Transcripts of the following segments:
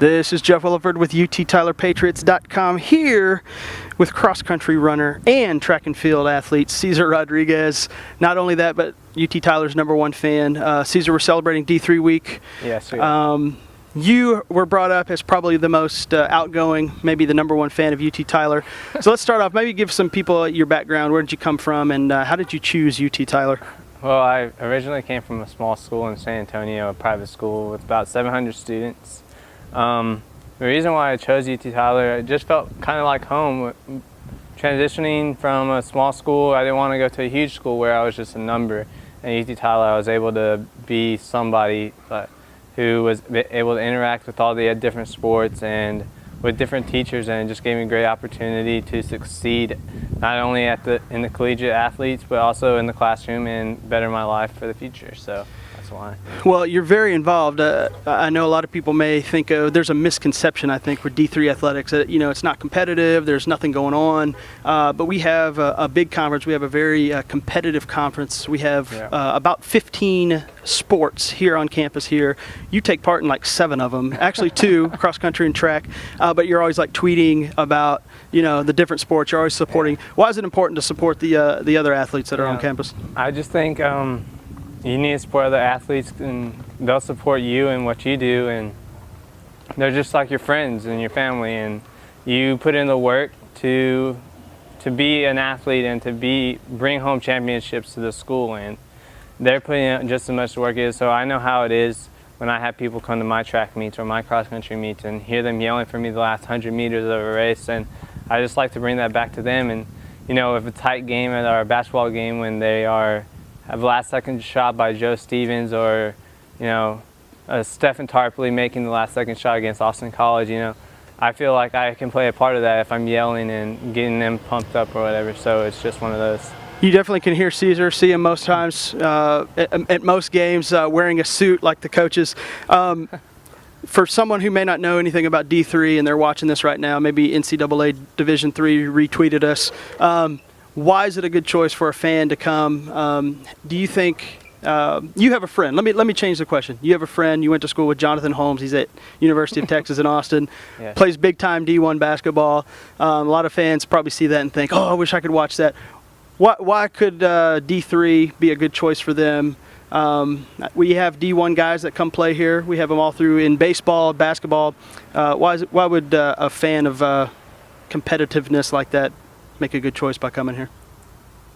This is Jeff Williford with UTTylerPatriots.com here with cross-country runner and track and field athlete Cesar Rodriguez. Not only that, but UT Tyler's #1 fan. Cesar, we're celebrating D3 week. Yes, we are. You were brought up as probably the most outgoing, maybe the #1 fan of UT Tyler. So let's start off. Maybe give some people your background. Where did you come from, and how did you choose UT Tyler? Well, I originally came from a small school in San Antonio, a private school with about 700 students. The reason why I chose UT Tyler, it just felt kind of like home. Transitioning from a small school, I didn't want to go to a huge school where I was just a number. And UT Tyler, I was able to be somebody who was able to interact with all the different sports and with different teachers, and it just gave me a great opportunity to succeed not only in the collegiate athletes, but also in the classroom and better my life for the future. So that's why. Well, you're very involved. I know a lot of people may think there's a misconception, I think, with D3 athletics. It's not competitive. There's nothing going on. But we have a big conference. We have a very competitive conference. We have about 15 sports here on campus here. You take part in like 7 of them, actually 2, cross country and track. But you're always like tweeting about the different sports. You're always supporting. Why is it important to support the other athletes that are on campus? I just think you need to support other athletes, and they'll support you and what you do, and they're just like your friends and your family, and you put in the work to be an athlete and to bring home championships to the school, and they're putting in just as much work as. So I know how it is when I have people come to my track meets or my cross country meets and hear them yelling for me the last 100 meters of a race, and I just like to bring that back to them. And if a tight game at our basketball game when they have a last-second shot by Joe Stevens, or Stephen Tarpley making the last-second shot against Austin College, I feel like I can play a part of that if I'm yelling and getting them pumped up or whatever. So it's just one of those. You definitely can hear Cesar, see him most times at most games wearing a suit like the coaches. For someone who may not know anything about D3 and they're watching this right now, maybe NCAA Division III retweeted us. Why is it a good choice for a fan to come? Do you think you have a friend? Let me change the question. You have a friend. You went to school with Jonathan Holmes. He's at University of Texas in Austin. Yes. Plays big time D1 basketball. A lot of fans probably see that and think, "Oh, I wish I could watch that." Why could D3 be a good choice for them? We have D1 guys that come play here. We have them all through in baseball, basketball. Why would a fan of competitiveness like that make a good choice by coming here?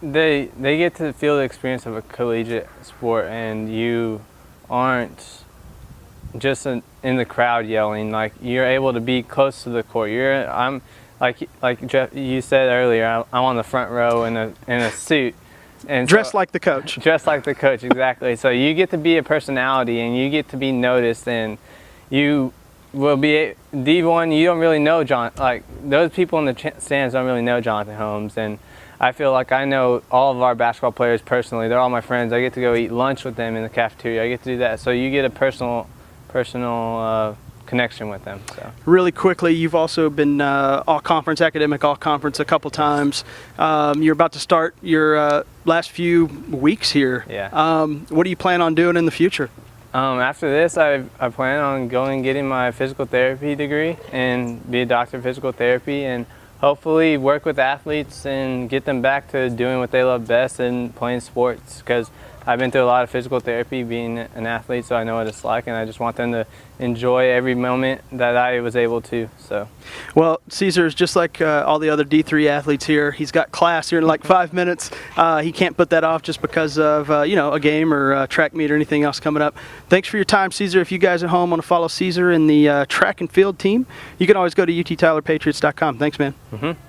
They get to feel the experience of a collegiate sport, and you aren't just in the crowd yelling. Like, you're able to be close to the court. I'm like Jeff, you said earlier, I'm on the front row in a suit. And dressed like the coach. Dressed like the coach, exactly. So you get to be a personality, and you get to be noticed, and you will be D1. You don't really know those people in the stands don't really know Jonathan Holmes, and I feel like I know all of our basketball players personally. They're all my friends. I get to go eat lunch with them in the cafeteria. I get to do that. So you get a personal connection with them. So. Really quickly, you've also been all-conference, academic all-conference a couple times. You're about to start your last few weeks here. Yeah. What do you plan on doing in the future? After this, I plan on going and getting my physical therapy degree and be a doctor of physical therapy, and hopefully work with athletes and get them back to doing what they love best and playing sports, because I've been through a lot of physical therapy being an athlete, so I know what it's like, and I just want them to enjoy every moment that I was able to. So, well, Cesar's just like all the other D3 athletes here. He's got class here in like 5 minutes. He can't put that off just because of a game or a track meet or anything else coming up. Thanks for your time, Cesar. If you guys at home want to follow Cesar and the track and field team, you can always go to UTTylerPatriots.com. Thanks, man. Mm-hmm.